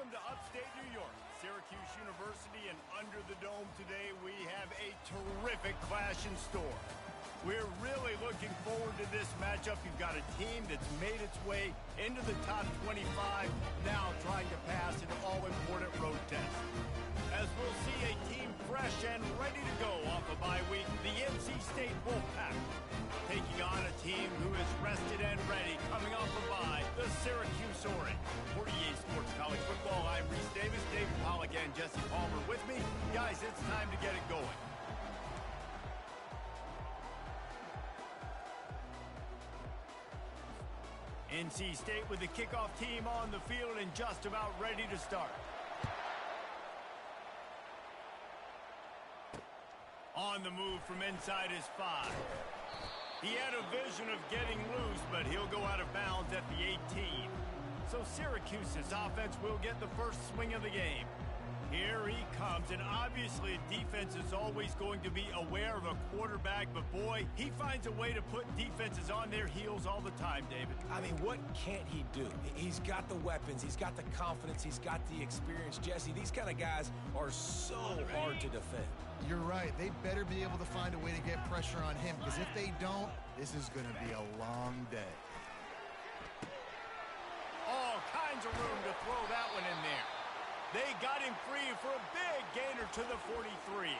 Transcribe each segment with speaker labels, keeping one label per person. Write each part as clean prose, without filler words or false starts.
Speaker 1: Welcome to upstate New York, Syracuse University, and under the dome today we have a terrific clash in store. We're really looking forward to this matchup. You've got a team that's made its way into the top 25, now trying to pass an all-important road test. As we'll see a team fresh and ready to go off a bye week, the NC State Wolfpack, taking on a team who is rested and ready, coming off a bye, the Syracuse Orange. For EA Sports College Football, I'm Reese Davis, David Pollack, and Jesse Palmer with me. Guys, it's time to get it going. NC State with the kickoff team on the field and just about ready to start. On the move from inside his 5. He had a vision of getting loose, but he'll go out of bounds at the 18. So Syracuse's offense will get the first swing of the game. Here he comes, and obviously defense is always going to be aware of a quarterback, but boy, he finds a way to put defenses on their heels all the time, David.
Speaker 2: I mean, what can't he do? He's got the weapons, he's got the confidence, he's got the experience. Jesse, these kind of guys are so hard to defend.
Speaker 3: You're right. They better be able to find a way to get pressure on him, because if they don't, this is going to be a long day.
Speaker 1: All kinds of room to throw that one in there. They got him free for a big gainer to the 43.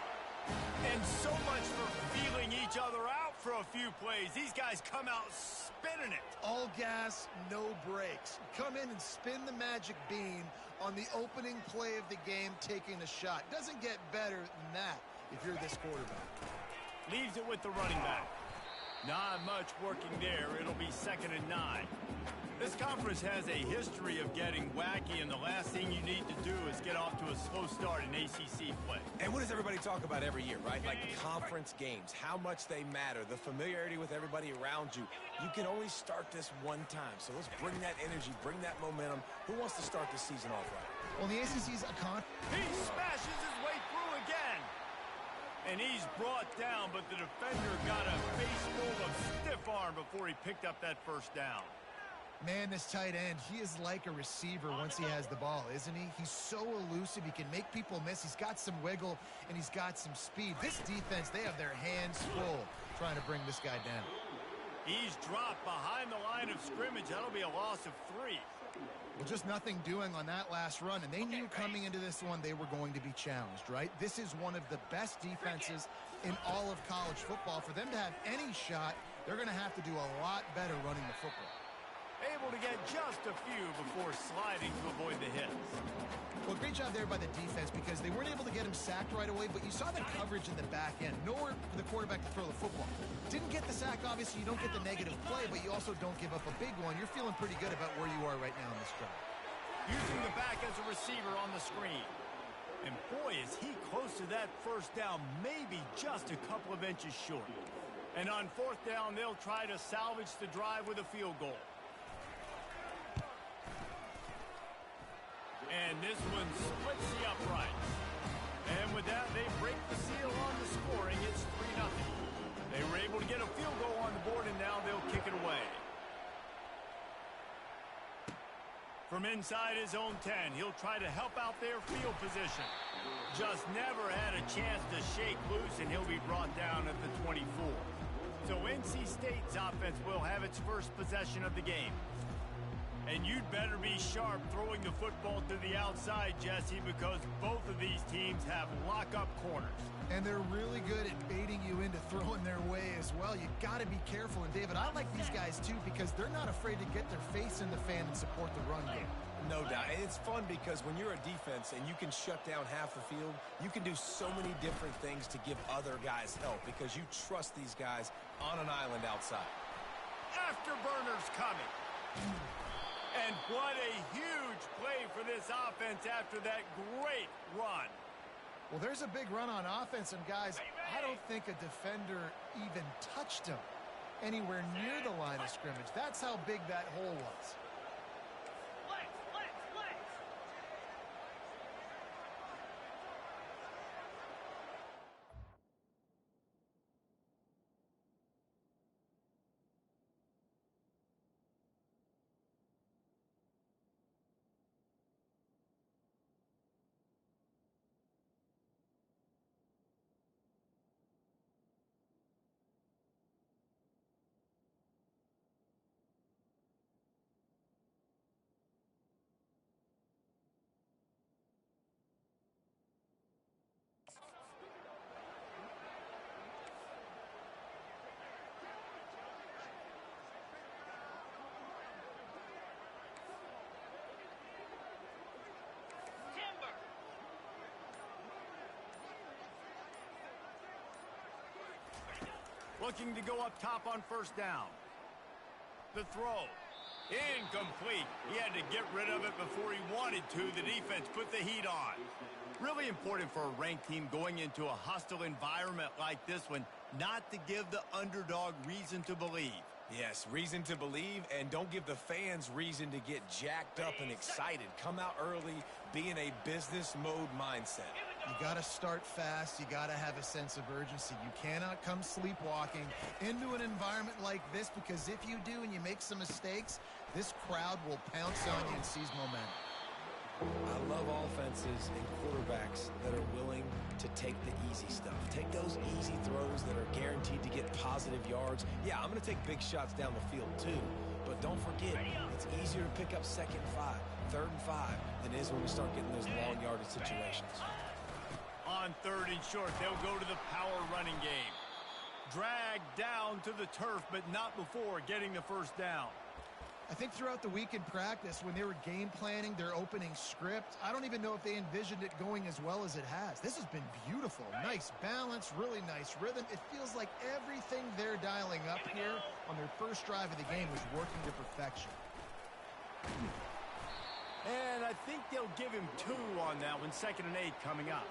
Speaker 1: And so much for feeling each other out for a few plays. These guys come out spinning it.
Speaker 3: All gas, no brakes. Come in and spin the magic bean on the opening play of the game, taking a shot. Doesn't get better than that if you're this quarterback.
Speaker 1: Leaves it with the running back. Not much working there. It'll be 2nd and 9. This conference has a history of getting wacky, and the last thing you need to do is get off to a slow start in ACC play.
Speaker 2: And what does everybody talk about every year, right? Like conference games, how much they matter, the familiarity with everybody around you. You can only start this one time, so let's bring that energy, bring that momentum. Who wants to start this season off right?
Speaker 3: Well, the ACC's a
Speaker 1: He smashes his way through again. And he's brought down, but the defender got a face full of stiff arm before he picked up that first down.
Speaker 3: Man, this tight end, he is like a receiver once he has the ball, isn't he? He's so elusive. He can make people miss. He's got some wiggle, and he's got some speed. This defense, they have their hands full trying to bring this guy down.
Speaker 1: He's dropped behind the line of scrimmage. That'll be a loss of 3.
Speaker 3: Well, just nothing doing on that last run, and they knew coming into this one they were going to be challenged, right? This is one of the best defenses in all of college football. For them to have any shot, they're going to have to do a lot better running the football.
Speaker 1: Able to get just a few before sliding to avoid the hits.
Speaker 3: Well, great job there by the defense, because they weren't able to get him sacked right away, but you saw the coverage in the back end. Nowhere for the quarterback to throw the football. Didn't get the sack, obviously. You don't get the negative play, but you also don't give up a big one. You're feeling pretty good about where you are right now in this drive.
Speaker 1: Using the back as a receiver on the screen. And boy, is he close to that first down, maybe just a couple of inches short. And on 4th down, they'll try to salvage the drive with a field goal. And this one splits the uprights. And with that, they break the seal on the scoring. It's 3-0. They were able to get a field goal on the board, and now they'll kick it away. From inside his own 10, he'll try to help out their field position. Just never had a chance to shake loose, and he'll be brought down at the 24. So NC State's offense will have its first possession of the game. And you'd better be sharp throwing the football to the outside, Jesse, because both of these teams have lock-up corners.
Speaker 3: And they're really good at baiting you into throwing their way as well. You got to be careful. And, David, I like these guys, too, because they're not afraid to get their face in the fan and support the run game.
Speaker 2: No doubt. And it's fun because when you're a defense and you can shut down half the field, you can do so many different things to give other guys help because you trust these guys on an island outside.
Speaker 1: Afterburners coming. And what a huge play for this offense after that great run.
Speaker 3: Well, there's a big run on offense, and guys, I don't think a defender even touched him anywhere near the line of scrimmage. That's how big that hole was.
Speaker 1: Looking to go up top on first down. The throw. Incomplete. He had to get rid of it before he wanted to. The defense put the heat on. Really important for a ranked team going into a hostile environment like this one, not to give the underdog reason to believe.
Speaker 2: Yes, reason to believe, and don't give the fans reason to get jacked up and excited. Come out early, be in a business mode mindset.
Speaker 3: You got to start fast. You got to have a sense of urgency. You cannot come sleepwalking into an environment like this, because if you do and you make some mistakes, this crowd will pounce on you and seize momentum.
Speaker 2: I love offenses and quarterbacks that are willing to take the easy stuff. Take those easy throws that are guaranteed to get positive yards. Yeah, I'm going to take big shots down the field too, but don't forget, it's easier to pick up 2nd and 5, 3rd and 5 than it is when we start getting those long yardage situations.
Speaker 1: On 3rd and short, they'll go to the power running game. Dragged down to the turf, but not before getting the first down.
Speaker 3: I think throughout the week in practice, when they were game planning their opening script, I don't even know if they envisioned it going as well as it has. This has been beautiful. Nice balance, really nice rhythm. It feels like everything they're dialing up here on their first drive of the game was working to perfection.
Speaker 1: And I think they'll give him 2 on that one. 2nd and 8 coming up.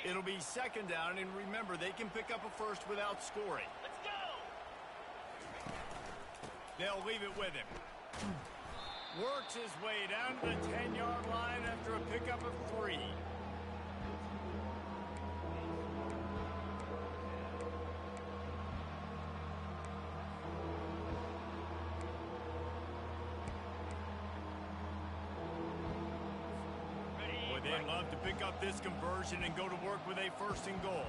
Speaker 1: It'll be 2nd down, and remember, they can pick up a first without scoring. Let's go! They'll leave it with him. Works his way down to the 10-yard line after a pickup of 3. They'd love to pick up this conversion and go to work with a 1st and goal.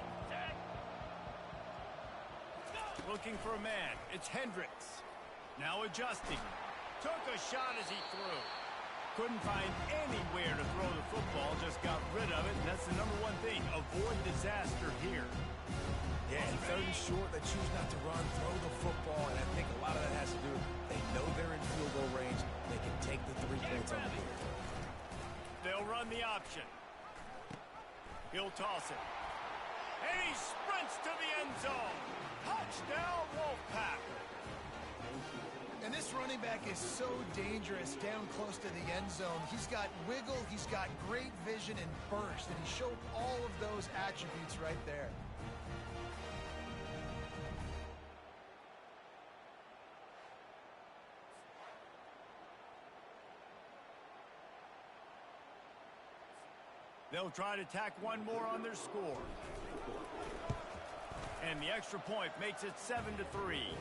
Speaker 1: Looking for a man. It's Hendricks. Now adjusting. Took a shot as he threw. Couldn't find anywhere to throw the football. Just got rid of it, and that's the number one thing. Avoid disaster here.
Speaker 2: Yeah, and 3rd and short, they choose not to run, throw the football, and I think a lot of that has to do with they know they're in field goal range. They can take the 3 points on the board.
Speaker 1: They'll run the option. He'll toss it. And he sprints to the end zone. Touchdown, Wolfpack.
Speaker 3: And this running back is so dangerous down close to the end zone. He's got wiggle, he's got great vision and burst, and he showed all of those attributes right there.
Speaker 1: They'll try to tack one more on their score. And the extra point makes it 7-3.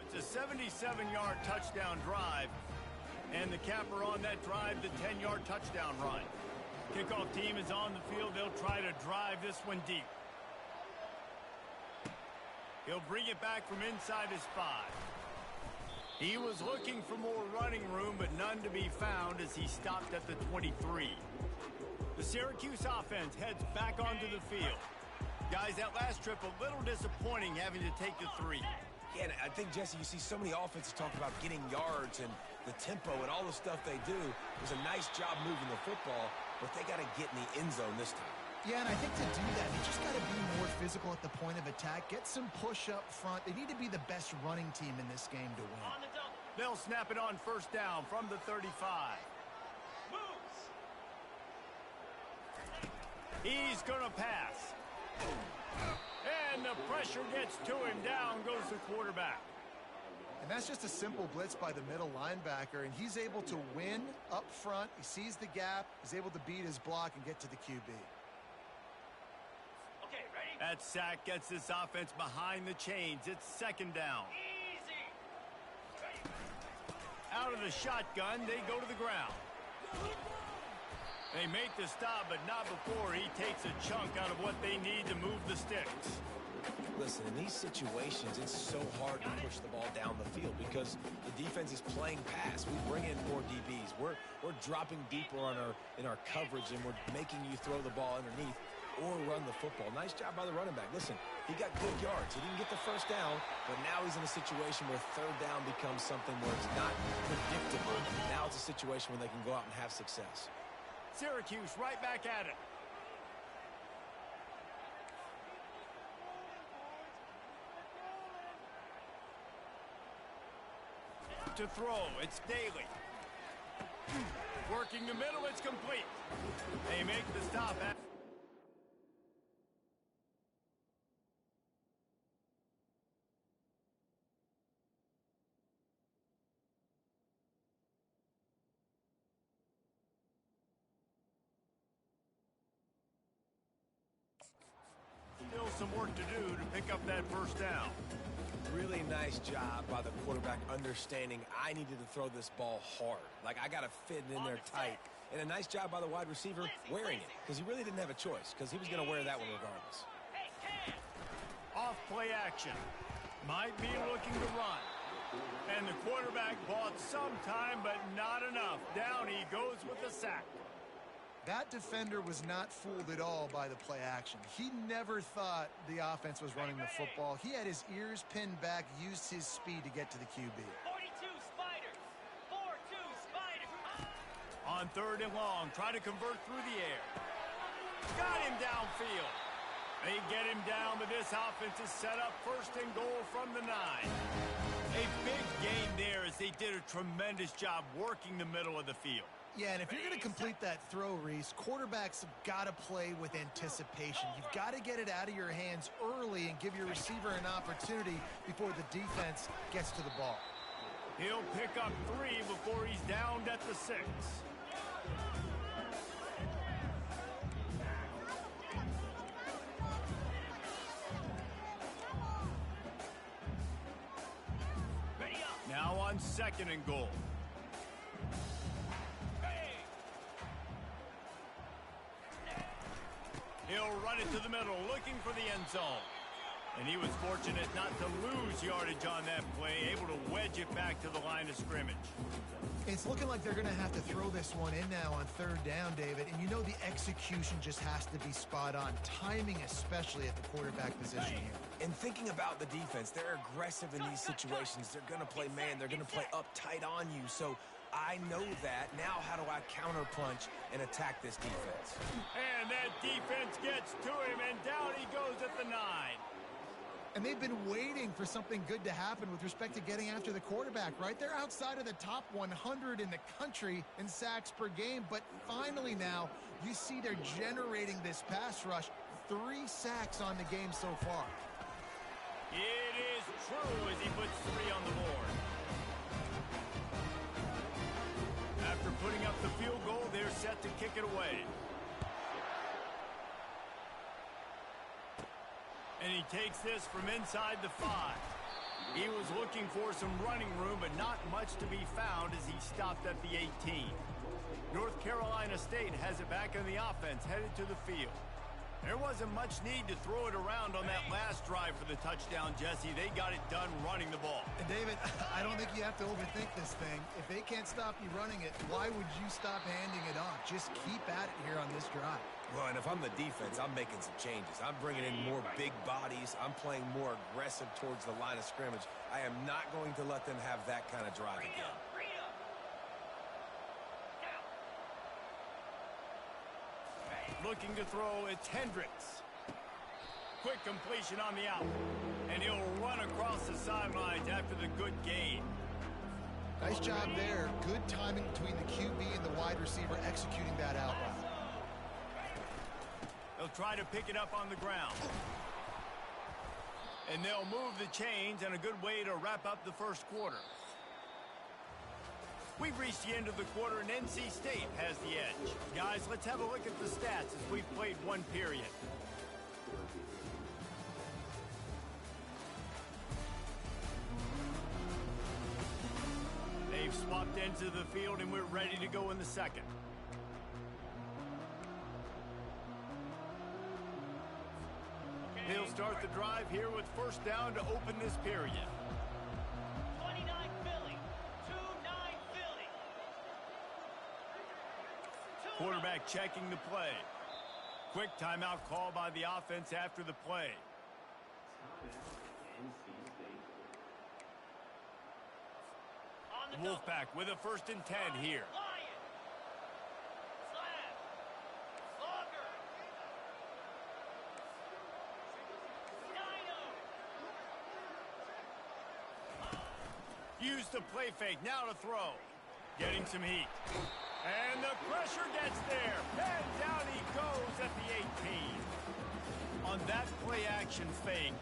Speaker 1: It's a 77-yard touchdown drive. And the capper on that drive, the 10-yard touchdown run. Kickoff team is on the field. They'll try to drive this one deep. He'll bring it back from inside his 5. He was looking for more running room, but none to be found as he stopped at the 23. The Syracuse offense heads back onto the field. Guys, that last trip a little disappointing having to take the 3.
Speaker 2: Yeah, and I think, Jesse, you see so many offenses talk about getting yards and the tempo and all the stuff they do. It was a nice job moving the football, but they got to get in the end zone this time.
Speaker 3: Yeah, and I think to do that, you just got to be more physical at the point of attack. Get some push up front. They need to be the best running team in this game to win.
Speaker 1: They'll snap it on first down from the 35. Moves. He's going to pass. And the pressure gets to him. Down goes the quarterback.
Speaker 3: And that's just a simple blitz by the middle linebacker, and he's able to win up front. He sees the gap. He's able to beat his block and get to the QB.
Speaker 1: Okay, ready? That sack gets this offense behind the chains. It's 2nd down. Easy. Ready. Out of the shotgun, they go to the ground. They make the stop, but not before he takes a chunk out of what they need to move the sticks.
Speaker 2: Listen, in these situations, it's so hard to push the ball down the field because the defense is playing pass. We bring in more DBs. We're dropping deeper in our coverage, and we're making you throw the ball underneath or run the football. Nice job by the running back. Listen, he got good yards. He didn't get the first down, but now he's in a situation where third down becomes something where it's not predictable. Now it's a situation where they can go out and have success.
Speaker 1: Syracuse right back at it. To throw, it's Daly. Working the middle, it's complete. They make the stop at... Still some work to do to pick up that first down.
Speaker 2: Really nice job by the quarterback understanding I needed to throw this ball hard. Like, I got to fit it in there tight. And a nice job by the wide receiver wearing it because he really didn't have a choice because he was going to wear that one regardless.
Speaker 1: Off play action. Might be looking to run. And the quarterback bought some time, but not enough. Down he goes with the sack.
Speaker 3: That defender was not fooled at all by the play action. He never thought the offense was running the football. He had his ears pinned back, used his speed to get to the QB.
Speaker 4: 42 Spiders. 4-2 Spiders.
Speaker 1: On third and long, try to convert through the air. Got him downfield. They get him down, but this offense is set up first and goal from the 9. A big gain there as they did a tremendous job working the middle of the field.
Speaker 3: Yeah, and if you're going to complete that throw, Reese, quarterbacks have got to play with anticipation. You've got to get it out of your hands early and give your receiver an opportunity before the defense gets to the ball.
Speaker 1: He'll pick up 3 before he's downed at the 6. Now on second and goal. He'll run it to the middle, looking for the end zone. And he was fortunate not to lose yardage on that play, able to wedge it back to the line of scrimmage.
Speaker 3: It's looking like they're going to have to throw this one in now on third down, David. And you know the execution just has to be spot on. Timing especially at the quarterback position here.
Speaker 2: And thinking about the defense, they're aggressive in these situations. They're going to play man. They're going to play up tight on you. So I know that. Now how do I counterpunch and attack this defense?
Speaker 1: And that defense gets to him, and down he goes at the 9.
Speaker 3: And they've been waiting for something good to happen with respect to getting after the quarterback, right? They're outside of the top 100 in the country in sacks per game, but finally now you see they're generating this pass rush. 3 sacks on the game so far.
Speaker 1: It is true as he puts 3 on the board. After putting up the field goal, they're set to kick it away. And he takes this from inside the 5. He was looking for some running room, but not much to be found as he stopped at the 18. North Carolina State has it back on the offense, headed to the field. There wasn't much need to throw it around on that last drive for the touchdown, Jesse. They got it done running the ball.
Speaker 3: And David, I don't think you have to overthink this thing. If they can't stop you running it, why would you stop handing it off? Just keep at it here on this drive.
Speaker 2: Well, and if I'm the defense, I'm making some changes. I'm bringing in more big bodies. I'm playing more aggressive towards the line of scrimmage. I am not going to let them have that kind of drive again.
Speaker 1: Looking to throw, it's Hendricks. Quick completion on the out. And he'll run across the sidelines after the good gain.
Speaker 3: Nice job there. Good timing between the QB and the wide receiver executing that out route.
Speaker 1: They'll try to pick it up on the ground. And they'll move the chains, and a good way to wrap up the first quarter. We've reached the end of the quarter, and NC State has the edge. Guys, let's have a look at the stats as we've played one period. They've swapped ends of the field, and we're ready to go in the second. He'll start the drive here with first down to open this period.
Speaker 4: 29 Philly. 2-9 Philly.
Speaker 1: Quarterback checking the play. Quick timeout call by the offense after the play.
Speaker 4: On the
Speaker 1: Wolfpack with a 1st and 10 here.
Speaker 4: Lion. Slab. Slogger. Dino.
Speaker 1: Use the play fake, now to throw. Getting some heat. And the pressure gets there. And down he goes at the 18. On that play action fake,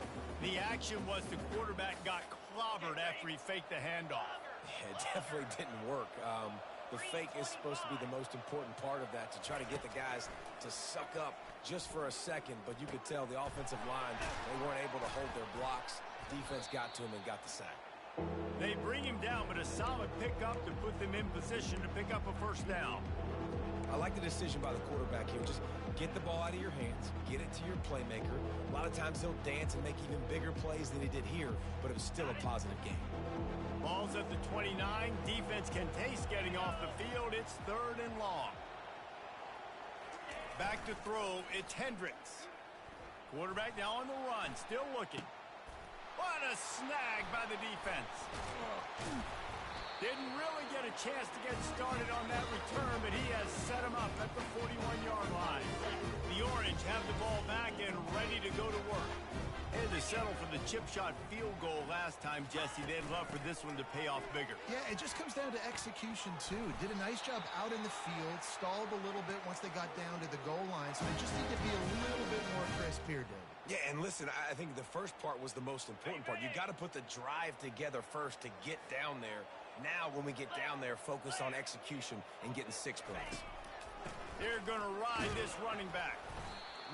Speaker 1: the action was the quarterback got clobbered after he faked the handoff.
Speaker 2: Yeah, it definitely didn't work. The fake is supposed to be the most important part of that, to try to get the guys to suck up just for a second. But you could tell the offensive line, they weren't able to hold their blocks. Defense got to him and got the sack.
Speaker 1: They bring him down, but a solid pickup to put them in position to pick up a first down.
Speaker 2: I like the decision by the quarterback here. Just get the ball out of your hands, get it to your playmaker. A lot of times he'll dance and make even bigger plays than he did here, but it was still a positive game.
Speaker 1: Ball's at the 29. Defense can taste getting off the field. It's 3rd and long. Back to throw. It's Hendricks. Quarterback now on the run. Still looking. What a snag by the defense. Didn't really get a chance to get started on that return, but he has set him up at the 41-yard line. The Orange have the ball back and ready to go to work. They had to settle for the chip shot field goal last time, Jesse. They'd love for this one to pay off bigger.
Speaker 3: Yeah, it just comes down to execution, too. Did a nice job out in the field, stalled a little bit once they got down to the goal line, so they just need to be a little bit more crisp here, Dave.
Speaker 2: Yeah, and listen, I think the first part was the most important part. You got to put the drive together first to get down there. Now, when we get down there, focus on execution and getting 6 points.
Speaker 1: They're going to ride this running back.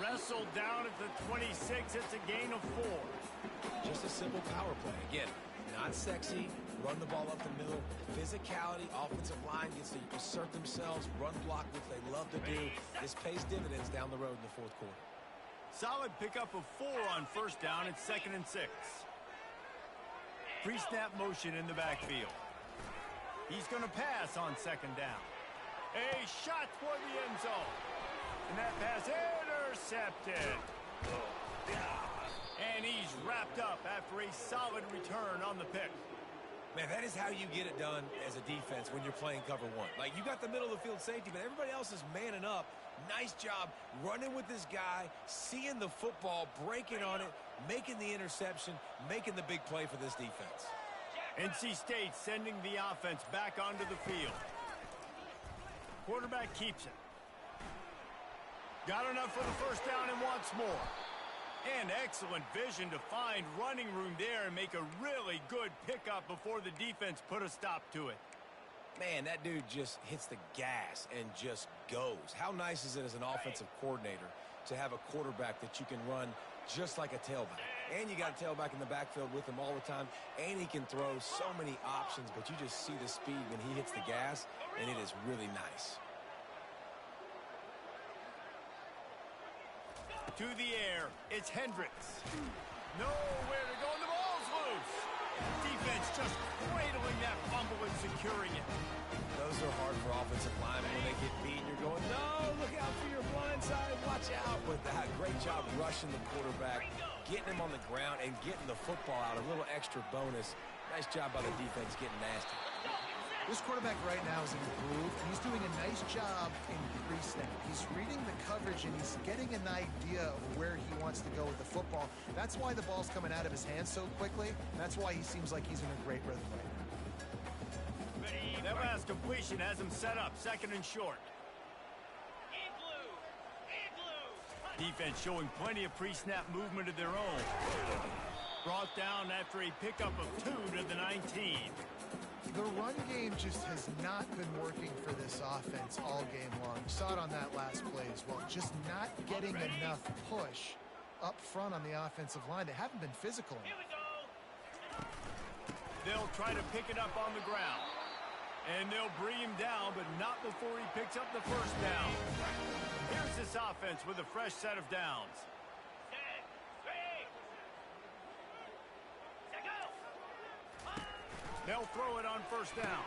Speaker 1: Wrestled down at the 26. It's a gain of 4.
Speaker 2: Just a simple power play. Again, not sexy, run the ball up the middle. Physicality, offensive line gets to assert themselves, run block, which they love to do. This pays dividends down the road in the 4th quarter.
Speaker 1: Solid pickup of 4 on first down. It's 2nd and 6. Pre-snap motion in the backfield. He's going to pass on 2nd down. A shot toward the end zone. And that pass intercepted. And he's wrapped up after a solid return on the pick.
Speaker 2: Man, that is how you get it done as a defense when you're playing cover 1. Like, you got the middle of the field safety, but everybody else is manning up. Nice job running with this guy, seeing the football, breaking on it, making the interception, making the big play for this defense.
Speaker 1: NC State sending the offense back onto the field. Quarterback keeps it. Got enough for the first down and wants more. And excellent vision to find running room there and make a really good pickup before the defense put a stop to it.
Speaker 2: Man, that dude just hits the gas and just goes. How nice is it as an offensive coordinator to have a quarterback that you can run just like a tailback? And you got a tailback in the backfield with him all the time, and he can throw so many options, but you just see the speed when he hits the gas, and it is really nice.
Speaker 1: To the air, it's Hendricks. Nowhere to go, and the ball's loose. Defense just cradling that fumble and securing it.
Speaker 2: Those are hard for offensive linemen when they get beat. You're going, no, look out for your blind side, watch out. But that great job rushing the quarterback, getting him on the ground, and getting the football out. A little extra bonus. Nice job by the defense getting nasty.
Speaker 3: This quarterback right now is in a groove, and he's doing a nice job in pre-snap. He's reading the coverage, and he's getting an idea of where he wants to go with the football. That's why the ball's coming out of his hands so quickly. That's why he seems like he's in a great rhythm right now.
Speaker 1: That last completion has him set up, 2nd and short. Defense showing plenty of pre-snap movement of their own. Brought down after a pickup of 2 to the 19.
Speaker 3: The run game just has not been working for this offense all game long. You saw it on that last play as well. Just not getting enough push up front on the offensive line. They haven't been physical enough.
Speaker 1: They'll try to pick it up on the ground. And they'll bring him down, but not before he picks up the first down. Here's this offense with a fresh set of downs. They'll throw it on first down.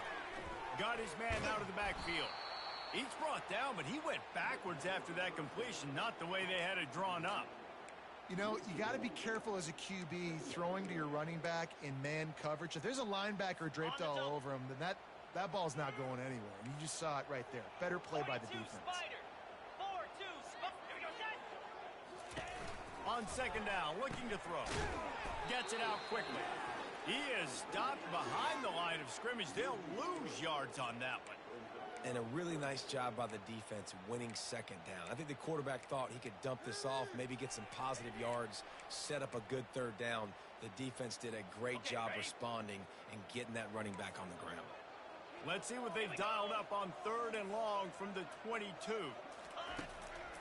Speaker 1: Got his man out of the backfield. He's brought down, but he went backwards after that completion, not the way they had it drawn up.
Speaker 3: You know, you got to be careful as a QB throwing to your running back in man coverage. If there's a linebacker draped all over him, then that ball's not going anywhere. And you just saw it right there. Better play by the defense.
Speaker 4: Spider. 4-2 Spider. Here we go, set.
Speaker 1: On second down, looking to throw. Gets it out quickly. He is stopped behind the line of scrimmage. They'll lose yards on that one.
Speaker 2: And a really nice job by the defense winning second down. I think the quarterback thought he could dump this off, maybe get some positive yards, set up a good third down. The defense did a great job responding and getting that running back on the ground.
Speaker 1: Let's see what they've dialed up on third and long from the 22.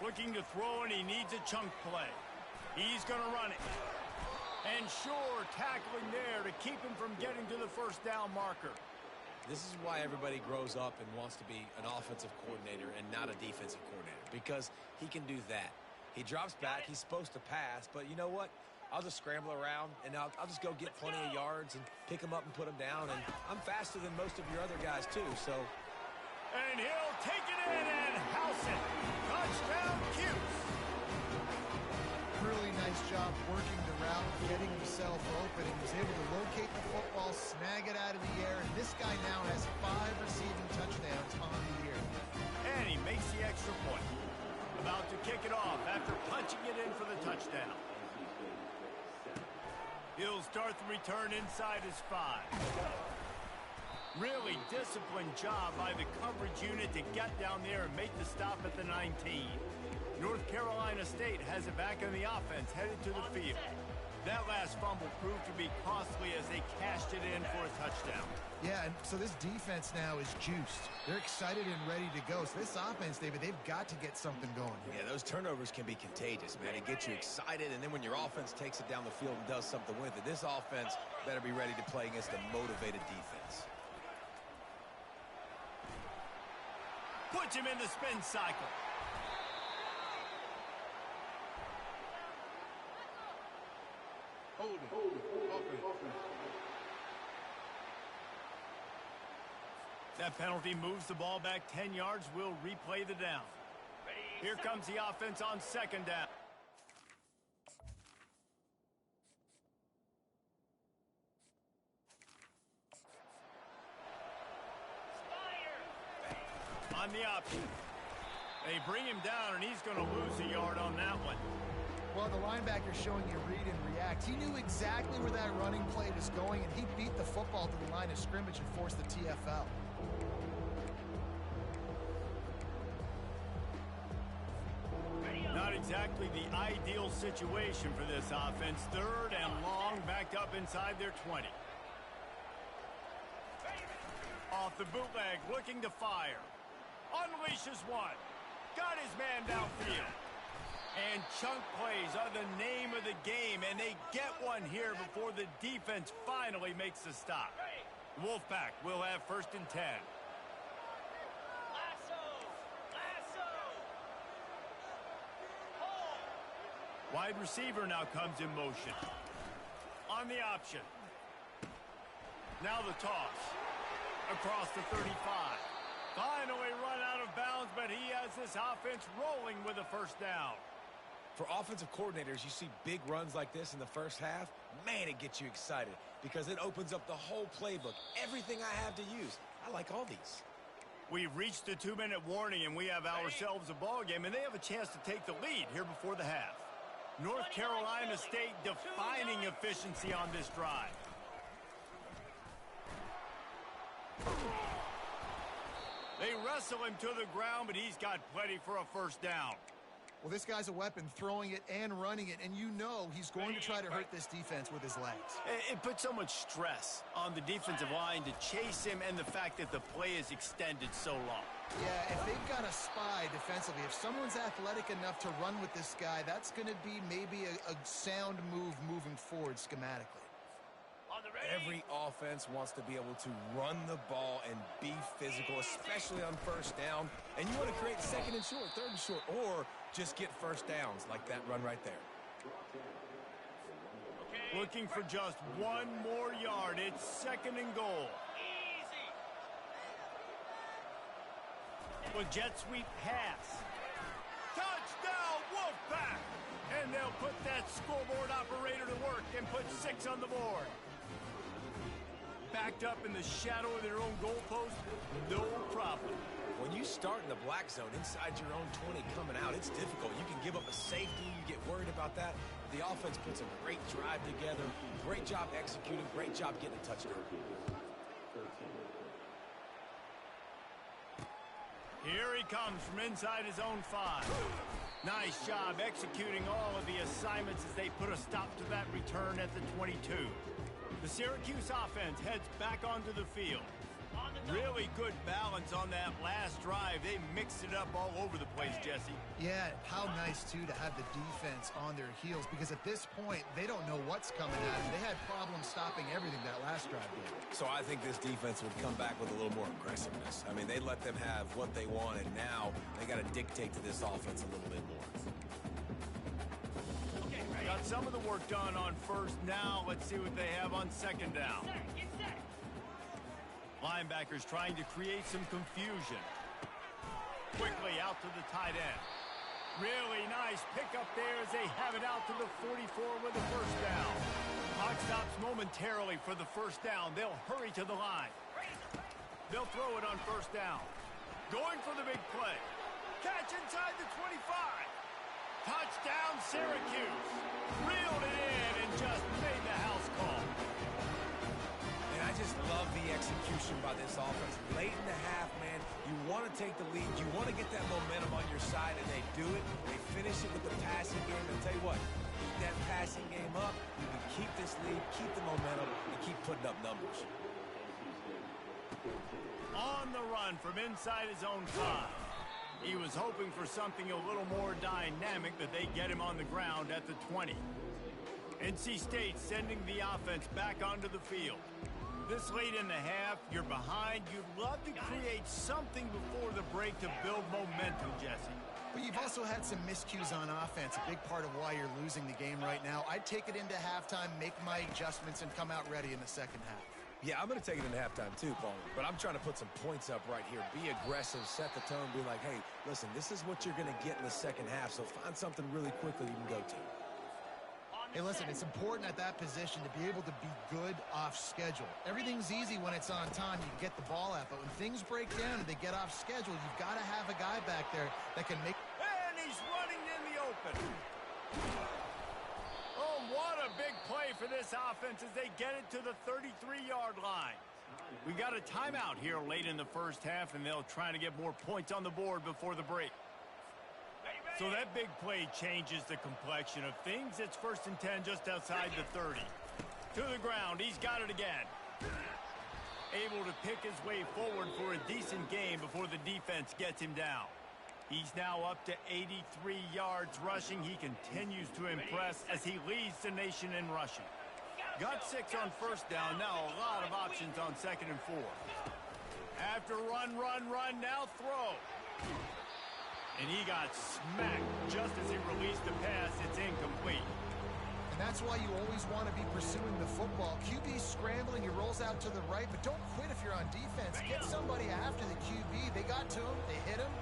Speaker 1: Looking to throw, and he needs a chunk play. He's going to run it. And sure, tackling there to keep him from getting to the first down marker.
Speaker 2: This is why everybody grows up and wants to be an offensive coordinator and not a defensive coordinator, because he can do that. He drops back. He's supposed to pass, but you know what? I'll just scramble around, and I'll just go get plenty of yards and pick them up and put them down, and I'm faster than most of your other guys, too, so.
Speaker 1: And he'll take it in and house it. Touchdown, Cuse.
Speaker 3: Really nice job working the route, getting himself open, and was able to locate the football, snag it out of the air, and this guy now has 5 receiving touchdowns on the year.
Speaker 1: And he makes the extra point. About to kick it off after punching it in for the touchdown. He'll start the return inside his 5. Really disciplined job by the coverage unit to get down there and make the stop at the 19. North Carolina State has it back on the offense, headed to the field. That last fumble proved to be costly as they cashed it in for a touchdown.
Speaker 3: Yeah, and so this defense now is juiced. They're excited and ready to go. So this offense, David, they've got to get something going here.
Speaker 2: Yeah, those turnovers can be contagious, man. It gets you excited, and then when your offense takes it down the field and does something with it, this offense better be ready to play against a motivated defense.
Speaker 1: Puts him in the spin cycle. That penalty moves the ball back 10 yards. We'll replay the down. Here comes the offense on second down. On the option. They bring him down, and he's going to lose a yard on that one.
Speaker 3: Well, the linebacker's showing you read and react. He knew exactly where that running play was going, and he beat the football to the line of scrimmage and forced the TFL.
Speaker 1: Not exactly the ideal situation for this offense. Third and long, backed up inside their 20. Off the bootleg, looking to fire. Unleashes one. Got his man downfield. And chunk plays are the name of the game, and they get one here before the defense finally makes the stop. Wolfpack will have first and 10. Wide receiver now comes in motion. On the option. Now the toss. Across the 35. Finally run out of bounds, but he has this offense rolling with a first down.
Speaker 2: For offensive coordinators, you see big runs like this in the first half, man, it gets you excited because it opens up the whole playbook, everything I have to use. I like all these.
Speaker 1: We've reached the 2-minute warning, and we have ourselves a ball game, and they have a chance to take the lead here before the half. North Carolina State defining efficiency on this drive. They wrestle him to the ground, but he's got plenty for a first down.
Speaker 3: Well, this guy's a weapon, throwing it and running it, and you know he's going to try to hurt this defense with his legs.
Speaker 1: It puts so much stress on the defensive line to chase him, and the fact that the play is extended so long.
Speaker 3: Yeah, if they've got a spy defensively, if someone's athletic enough to run with this guy, that's going to be maybe a sound move moving forward schematically.
Speaker 2: Every offense wants to be able to run the ball and be physical, especially on first down. And you want to create second and short, third and short, or just get first downs like that run right there.
Speaker 1: Looking for just one more yard. It's 2nd and goal.
Speaker 4: Easy.
Speaker 1: With jet sweep pass. Touchdown, Wolfpack! And they'll put that scoreboard operator to work and put 6 on the board. Backed up in the shadow of their own goalpost, no problem.
Speaker 2: When you start in the black zone inside your own 20 coming out, it's difficult. You can give up a safety. You get worried about that. The offense puts a great drive together. Great job executing. Great job getting a touchdown.
Speaker 1: Here he comes from inside his own 5. Nice job executing all of the assignments as they put a stop to that return at the 22. The Syracuse offense heads back onto the field. Really good balance on that last drive. They mixed it up all over the place, Jesse.
Speaker 3: Yeah, how nice, too, to have the defense on their heels, because at this point, they don't know what's coming at them. They had problems stopping everything that last drive did.
Speaker 2: So I think this defense would come back with a little more aggressiveness. I mean, they let them have what they wanted. Now they got to dictate to this offense a little bit more.
Speaker 1: Got some of the work done on 1st. Now let's see what they have on 2nd down.
Speaker 4: Get set.
Speaker 1: Linebackers trying to create some confusion. Quickly out to the tight end. Really nice pickup there as they have it out to the 44 with the 1st down. Clock stops momentarily for the 1st down. They'll hurry to the line. They'll throw it on 1st down. Going for the big play. Catch inside the 25. Touchdown, Syracuse. Reeled it in and just made the house call.
Speaker 2: And I just love the execution by this offense. Late in the half, man, you want to take the lead. You want to get that momentum on your side, and they do it. They finish it with the passing game. And tell you what, keep that passing game up. You can keep this lead, keep the momentum, and keep putting up numbers.
Speaker 1: On the run from inside his own 5. He was hoping for something a little more dynamic, but they get him on the ground at the 20. NC State sending the offense back onto the field. This late in the half, you're behind. You'd love to create something before the break to build momentum, Jesse.
Speaker 3: But you've also had some miscues on offense, a big part of why you're losing the game right now. I'd take it into halftime, make my adjustments, and come out ready in the 2nd half.
Speaker 2: Yeah, I'm going to take it into halftime too, Paul. But I'm trying to put some points up right here. Be aggressive, set the tone, be like, hey, listen, this is what you're going to get in the 2nd half, so find something really quickly you can go to.
Speaker 3: Hey, listen, it's important at that position to be able to be good off schedule. Everything's easy when it's on time. You can get the ball out, but when things break down and they get off schedule, you've got to have a guy back there that can make...
Speaker 1: And he's running in the open. Oh, what a big play for this offense as they get it to the 33-yard line. We got a timeout here late in the 1st half, and they'll try to get more points on the board before the break. So that big play changes the complexion of things. It's 1st and 10 just outside the 30. To the ground, he's got it again. Able to pick his way forward for a decent game before the defense gets him down. He's now up to 83 yards rushing. He continues to impress as he leads the nation in rushing. Got 6 on 1st down. Now a lot of options on 2nd and 4. After run, now throw. And he got smacked just as he released the pass. It's incomplete.
Speaker 3: And that's why you always want to be pursuing the football. QB's scrambling, he rolls out to the right, but don't quit if you're on defense. Get somebody after the QB. They got to him, they hit him,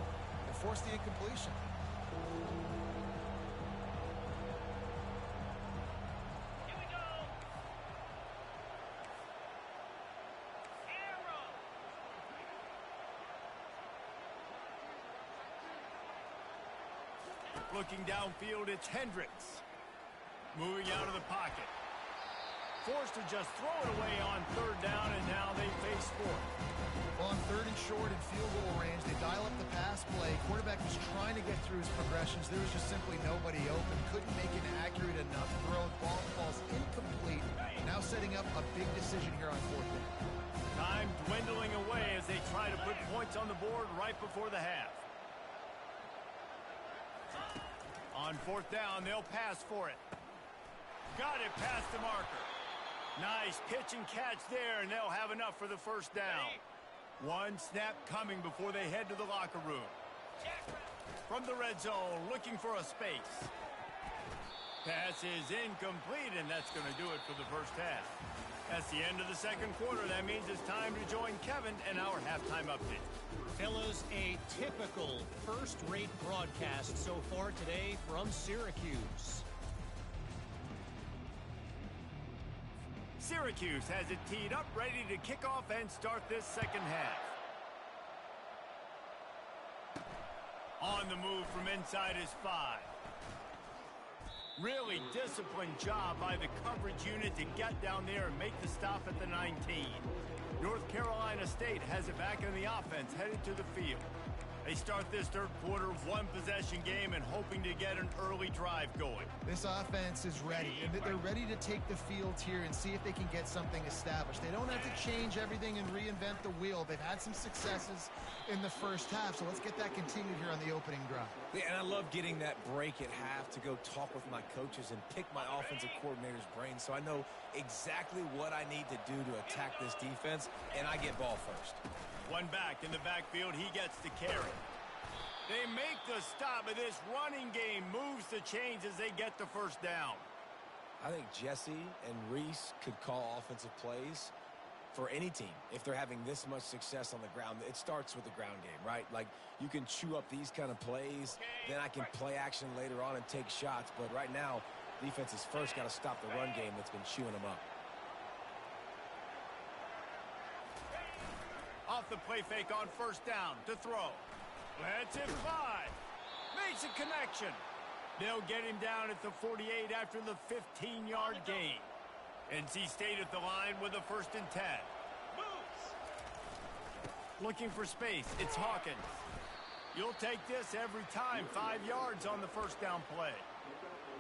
Speaker 3: and forced the incompletion.
Speaker 4: Here we go. Arrow.
Speaker 1: Looking downfield, it's Hendricks. Moving out of the pocket. Forced to just throw it away on 3rd down, and now they face 4th.
Speaker 3: Well, on 3rd and short and field goal range, they dial up the pass play. Quarterback was trying to get through his progressions. There was just simply nobody open. Couldn't make an accurate enough throw. Ball falls incomplete. Now setting up a big decision here on 4th down.
Speaker 1: Time dwindling away as they try to put points on the board right before the half. On 4th down, they'll pass for it. Got it past the marker. Nice pitch and catch there, and they'll have enough for the 1st down. One snap coming before they head to the locker room. From the red zone, looking for a space. Pass is incomplete, and that's going to do it for the first half. That's the end of the second quarter. That means it's time to join Kevin and our halftime update.
Speaker 5: Fellas, a typical first-rate broadcast so far today from Syracuse.
Speaker 1: Syracuse has it teed up, ready to kick off and start this second half. On the move from inside is 5. Really disciplined job by the coverage unit to get down there and make the stop at the 19. North Carolina State has it back in the offense, headed to the field. They start this third quarter one-possession game and hoping to get an early drive going.
Speaker 3: This offense is ready, and they're ready to take the field here and see if they can get something established. They don't have to change everything and reinvent the wheel. They've had some successes in the first half, so let's get that continued here on the opening drive.
Speaker 2: Yeah, and I love getting that break at half to go talk with my coaches and pick my offensive coordinator's brain so I know exactly what I need to do to attack this defense, and I get ball first.
Speaker 1: One back in the backfield, he gets the carry. They make the stop, but this running game moves the chains as they get the first down.
Speaker 2: I think Jesse and Reese could call offensive plays for any team if they're having this much success on the ground. It starts with the ground game, right? Like, you can chew up these kind of plays, then I can play action later on and take shots. But right now, defense has first got to stop the run game that's been chewing them up.
Speaker 1: Off the play fake on first down to throw. Let's it fly. Makes a connection. They'll get him down at the 48 after the 15-yard gain. NC State at the line with a 1st and 10. Looking for space. It's Hawkins. You'll take this every time. 5 yards on the first down play.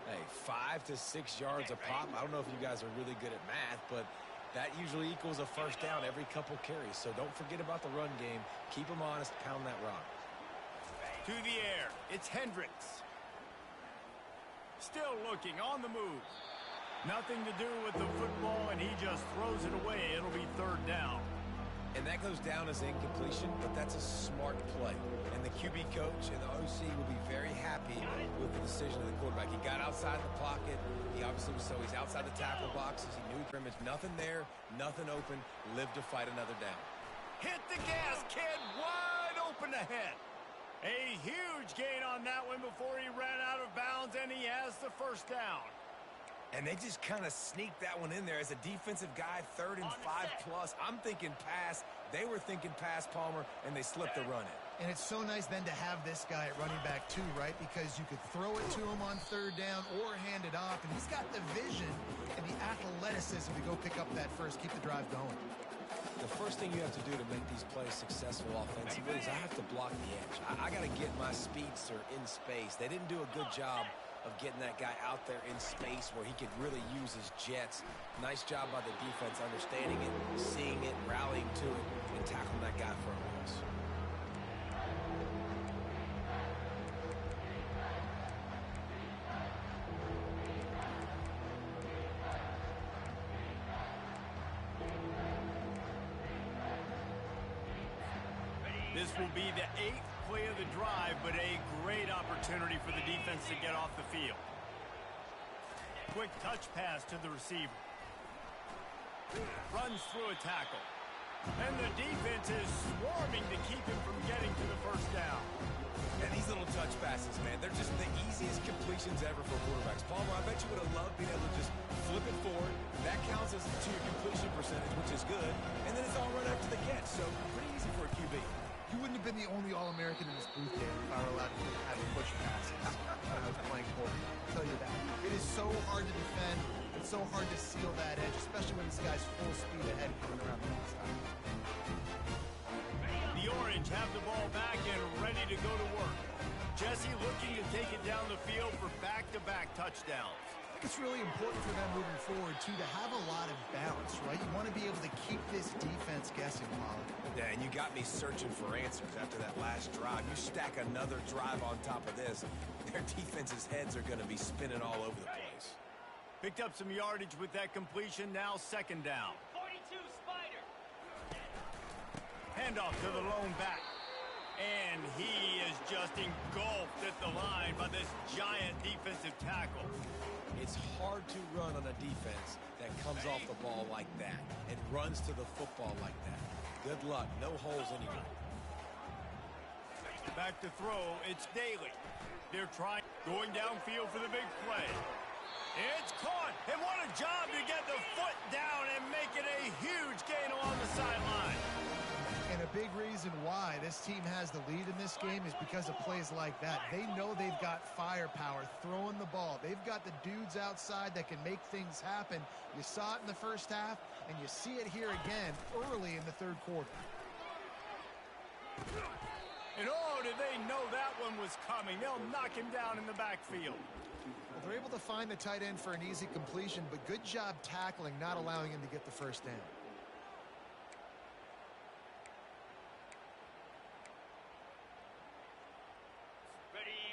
Speaker 2: Hey, 5 to 6 yards a pop. I don't know if you guys are really good at math, but that usually equals a first down every couple carries. So don't forget about the run game. Keep them honest. Pound that rock.
Speaker 1: To the air. It's Hendricks. Still looking on the move. Nothing to do with the football, and he just throws it away. It'll be 3rd down.
Speaker 2: And that goes down as incompletion, but that's a smart play. And the QB coach and the OC will be very happy with the decision of the quarterback. He got outside the pocket. He obviously was, so he's outside the tackle boxes. He knew scrimmage. Nothing there, nothing open. Live to fight another down.
Speaker 1: Hit the gas, kid. Wide open ahead. A huge gain on that one before he ran out of bounds, and he has the first down.
Speaker 2: And they just kind of sneaked that one in there as a defensive guy, 3rd and 5+. I'm thinking pass. They were thinking pass, Palmer, and they slipped the run in.
Speaker 3: And it's so nice then to have this guy at running back too, right? Because you could throw it to him on 3rd down or hand it off. And he's got the vision and the athleticism to go pick up that first, keep the drive going.
Speaker 2: The first thing you have to do to make these plays successful offensively is I have to block the edge. I got to get my speedster in space. They didn't do a good job of getting that guy out there in space where he could really use his jets. Nice job by the defense understanding it, seeing it, rallying to it, and tackling that guy for a loss.
Speaker 1: This will be the 8th play of the drive, but a great opportunity for the defense to get off the field. Quick touch pass to the receiver. Runs through a tackle. And the defense is swarming to keep him from getting to the first down.
Speaker 2: And these little touch passes, man, they're just the easiest completions ever for quarterbacks. Palmer, I bet you would have loved being able to just flip it forward. That counts as to your completion percentage, which is good. And then it's all run after the catch, so pretty easy for a QB.
Speaker 3: You wouldn't have been the only All-American in this booth game if I were allowed to have push passes when I was playing quarterback. I'll tell you that. It is so hard to defend. It's so hard to seal that edge, especially when this guy's full speed ahead coming around the outside.
Speaker 1: The Orange have the ball back and ready to go to work. Jesse looking to take it down the field for back-to-back touchdowns.
Speaker 3: I think it's really important for them moving forward, too, to have a lot of balance, right? You want to be able to keep this defense guessing, Molly.
Speaker 2: Yeah, and you got me searching for answers after that last drive. You stack another drive on top of this, their defense's heads are going to be spinning all over the place.
Speaker 1: Picked up some yardage with that completion, now 2nd down.
Speaker 4: 42, Spider.
Speaker 1: Handoff to the lone back. And he is just engulfed at the line by this giant defensive tackle.
Speaker 2: It's hard to run on a defense that comes off the ball like that and runs to the football like that. Good luck. No holes anywhere.
Speaker 1: Back to throw. It's Daly. They're going downfield for the big play. It's caught. And what a job to get the foot down and make it a huge gain along the sideline.
Speaker 3: And a big reason why this team has the lead in this game is because of plays like that. They know they've got firepower throwing the ball. They've got the dudes outside that can make things happen. You saw it in the first half, and you see it here again early in the third quarter.
Speaker 1: And oh, did they know that one was coming. They'll knock him down in the backfield.
Speaker 3: Well, they're able to find the tight end for an easy completion, but good job tackling, not allowing him to get the first down.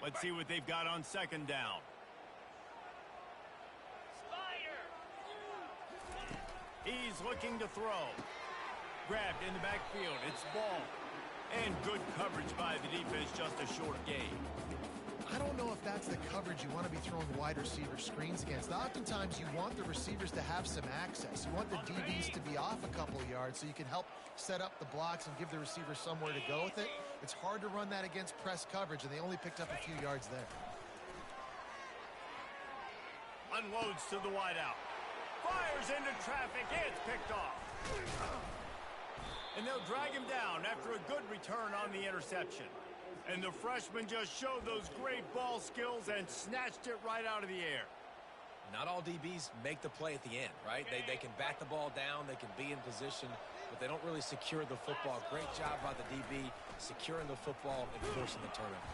Speaker 1: Let's see what they've got on second down.
Speaker 4: Spider.
Speaker 1: He's looking to throw. Grabbed in the backfield. It's ball. And good coverage by the defense, just a short gain.
Speaker 3: I don't know if that's the coverage you want to be throwing wide receiver screens against. Oftentimes, you want the receivers to have some access. You want the DBs to be off a couple yards so you can help set up the blocks and give the receiver somewhere to go with it. It's hard to run that against press coverage, and they only picked up a few yards there.
Speaker 1: Unloads to the wideout. Fires into traffic. It's picked off. And they'll drag him down after a good return on the interception. And the freshman just showed those great ball skills and snatched it right out of the air.
Speaker 2: Not all DBs make the play at the end, right? They can bat the ball down, they can be in position, but they don't really secure the football. Great job by the DB securing the football and forcing the turnover.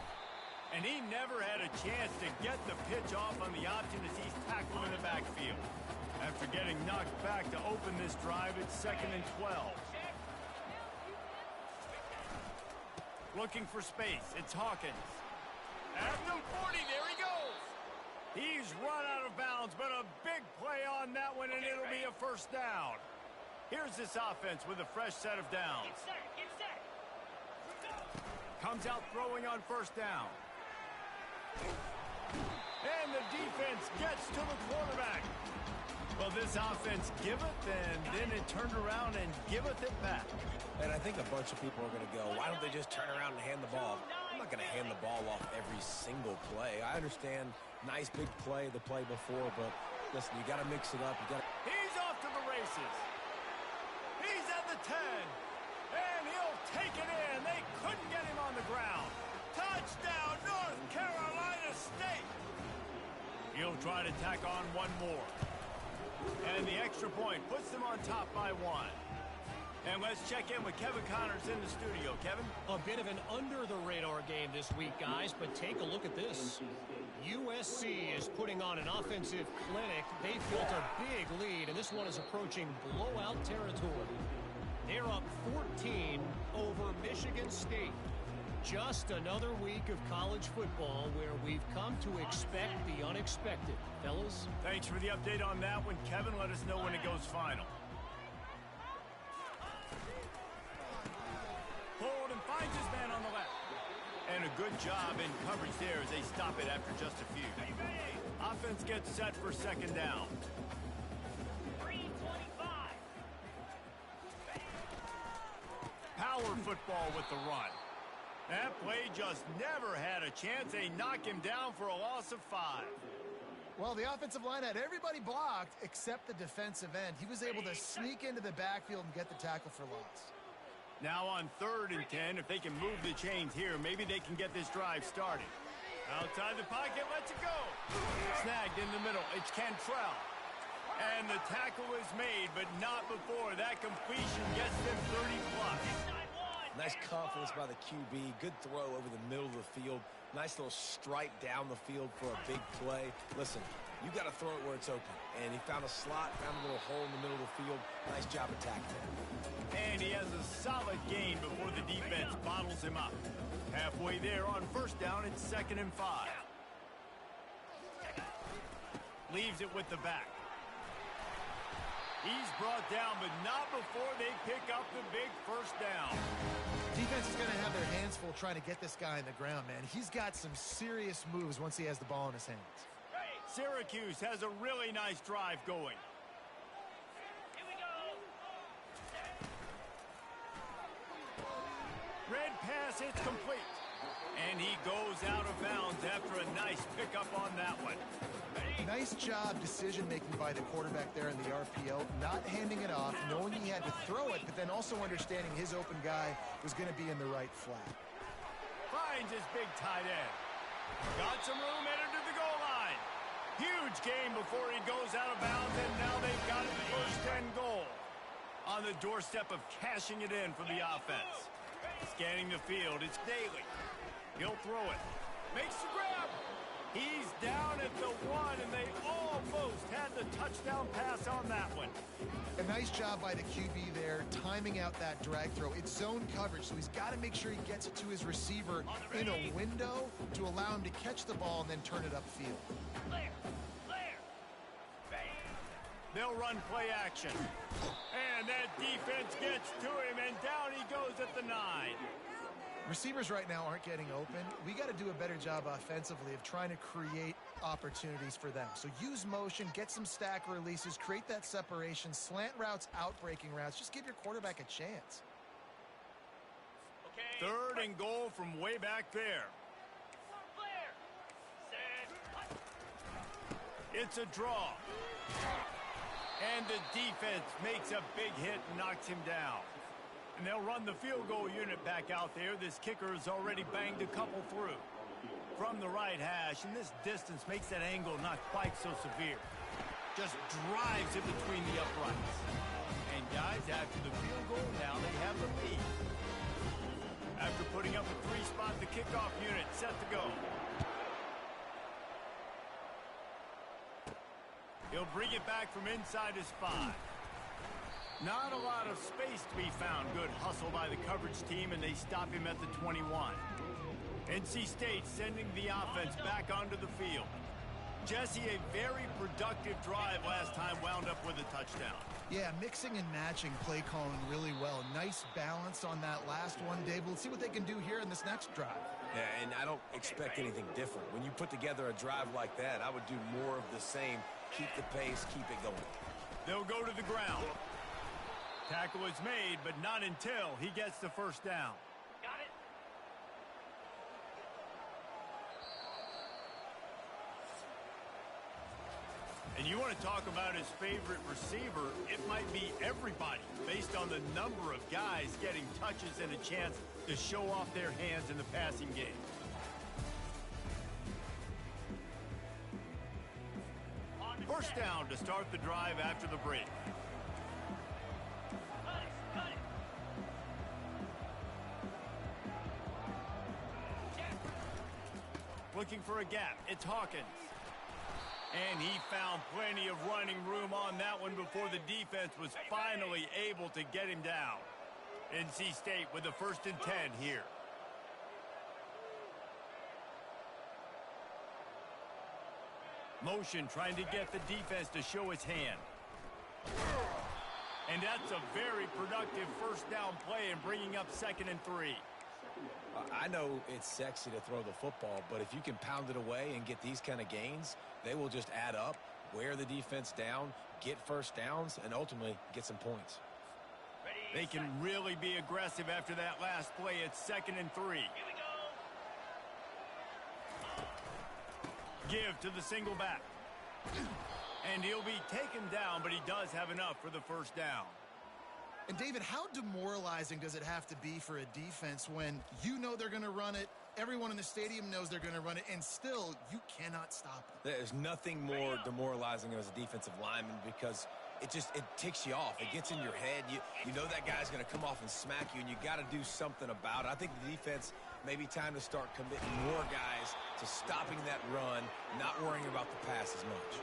Speaker 1: And he never had a chance to get the pitch off on the option as he's tackled in the backfield. After getting knocked back to open this drive, it's 2nd and 12. Looking for space. It's Hawkins. At the 40, there he goes. He's run out of bounds, but a big play on that one, and it'll be a first down. Here's this offense with a fresh set of downs.
Speaker 4: Get set.
Speaker 1: Comes out throwing on first down. And the defense gets to the quarterback. Well, this offense giveth, and then it turned around and giveth it back.
Speaker 2: And I think a bunch of people are going to go, why don't they just turn around and hand the ball? I'm not going to hand the ball off every single play. I understand nice big play the play before, but listen, you got to mix it up.
Speaker 1: He's off to the races. He's at the 10. And he'll take it in. They couldn't get him on the ground. Touchdown, North Carolina State. He'll try to tack on one more. And the extra point puts them on top by 1. And let's check in with Kevin Connors in the studio. Kevin?
Speaker 5: A bit of an under-the-radar game this week, guys, but take a look at this. USC is putting on an offensive clinic. They've built a big lead, and this one is approaching blowout territory. They're up 14 over Michigan State. Just another week of college football where we've come to expect the unexpected. Fellas?
Speaker 1: Thanks for the update on that one, Kevin. Let us know when it goes final. Hold and finds his man on the left. And a good job in coverage there as they stop it after just a few. Offense gets set for second down.
Speaker 4: 3:25.
Speaker 1: Power football with the run. That play just never had a chance. They knock him down for a loss of 5.
Speaker 3: Well, the offensive line had everybody blocked except the defensive end. He was able to sneak into the backfield and get the tackle for loss.
Speaker 1: Now on 3rd and 10, if they can move the chains here, maybe they can get this drive started. Outside the pocket, lets it go. Snagged in the middle. It's Cantrell. And the tackle is made, but not before. That completion gets them 30-plus.
Speaker 2: Nice confidence by the QB. Good throw over the middle of the field. Nice little stripe down the field for a big play. Listen, you got to throw it where it's open. And he found a slot, found a little hole in the middle of the field. Nice job attacking it.
Speaker 1: And he has a solid gain before the defense bottles him up. Halfway there on first down, it's 2nd and 5. Leaves it with the back. He's brought down, but not before they pick up the big first down.
Speaker 3: Defense is going to have their hands full trying to get this guy on the ground, man. He's got some serious moves once he has the ball in his hands.
Speaker 1: Syracuse has a really nice drive going.
Speaker 4: Here we go.
Speaker 1: Red pass, it's complete. And he goes out of bounds after a nice pickup on that one.
Speaker 3: Nice job decision-making by the quarterback there in the RPO, not handing it off, knowing he had to throw it, but then also understanding his open guy was going to be in the right flat.
Speaker 1: Finds his big tight end. Got some room headed to the goal line. Huge game before he goes out of bounds, and now they've got it first and goal. On the doorstep of cashing it in for the offense. Scanning the field, it's Daly. He'll throw it. Makes the grab. He's down at the 1, and they almost had the touchdown pass on that one.
Speaker 3: A nice job by the QB there, timing out that drag throw. It's zone coverage, so he's got to make sure he gets it to his receiver in a window to allow him to catch the ball and then turn it upfield.
Speaker 4: Clear.
Speaker 1: They'll run play action. And that defense gets to him, and down he goes at the 9.
Speaker 3: Receivers right now aren't getting open. We got to do a better job offensively of trying to create opportunities for them. So use motion, get some stack releases, create that separation, slant routes, out-breaking routes. Just give your quarterback a chance.
Speaker 4: Okay.
Speaker 1: Third and goal from way back there.
Speaker 4: Clear. Set.
Speaker 1: It's a draw. And the defense makes a big hit and knocks him down. And they'll run the field goal unit back out there. This kicker has already banged a couple through. From the right hash, and this distance makes that angle not quite so severe. Just drives it between the uprights. And guys, after the field goal, now they have the lead. After putting up a 3-spot, the kickoff unit set to go. He'll bring it back from inside his 5. Not a lot of space to be found. Good hustle by the coverage team, and they stop him at the 21. NC State sending the offense back onto the field. Jesse, a very productive drive last time, wound up with a touchdown.
Speaker 3: Yeah, mixing and matching play calling really well. Nice balance on that last one, Dave. We'll see what they can do here in this next drive.
Speaker 2: Yeah, and I don't expect anything different. When you put together a drive like that, I would do more of the same. Keep the pace, keep it going.
Speaker 1: They'll go to the ground. Tackle is made, but not until he gets the first down.
Speaker 4: Got it.
Speaker 1: And you want to talk about his favorite receiver, it might be everybody, based on the number of guys getting touches and a chance to show off their hands in the passing game. First down to start the drive after the break.
Speaker 4: Cut it.
Speaker 1: Looking for a gap. It's Hawkins. And he found plenty of running room on that one before the defense was finally able to get him down. NC State with the 1st and 10 here. Motion trying to get the defense to show his hand. And that's a very productive first down play and bringing up 2nd and 3.
Speaker 2: I know it's sexy to throw the football, but if you can pound it away and get these kind of gains, they will just add up, wear the defense down, get first downs, and ultimately get some points.
Speaker 1: They can really be aggressive after that last play. It's 2nd and 3.
Speaker 4: Here we go.
Speaker 1: Give to the single back. And he'll be taken down, but he does have enough for the first down.
Speaker 3: And David, how demoralizing does it have to be for a defense when you know they're going to run it, everyone in the stadium knows they're going to run it, and still you cannot stop it?
Speaker 2: There's nothing more demoralizing as a defensive lineman because it ticks you off. It gets in your head. You know that guy's going to come off and smack you, and you got to do something about it. I think the defense may be time to start committing more guys to stopping that run, not worrying about the pass as much.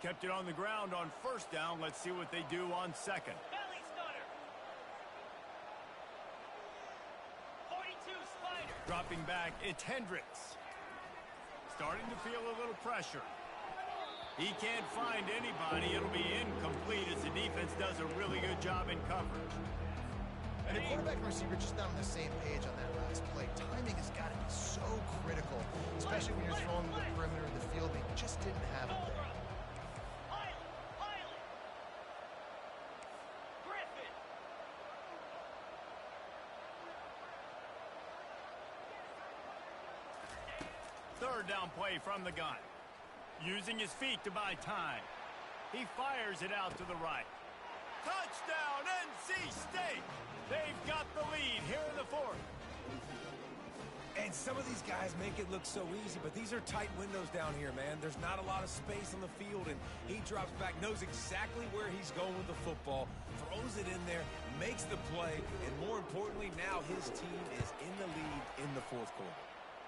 Speaker 1: Kept it on the ground on first down. Let's see what they do on 2nd.
Speaker 4: Belly stunner. 42 spider.
Speaker 1: Dropping back, it's Hendricks. Starting to feel a little pressure. He can't find anybody. It'll be incomplete as the defense does a really good job in coverage.
Speaker 3: And the quarterback and receiver just not on the same page on that last play. Timing has got to be so critical, especially when you're throwing the perimeter of the field. They just didn't have it there.
Speaker 1: Third down play from the gun. Using his feet to buy time. He fires it out to the right. Touchdown, NC State! They've got the lead here in the fourth.
Speaker 2: And some of these guys make it look so easy, but these are tight windows down here, man. There's not a lot of space on the field, and he drops back, knows exactly where he's going with the football, throws it in there, makes the play, and more importantly, now his team is in the lead in the fourth quarter.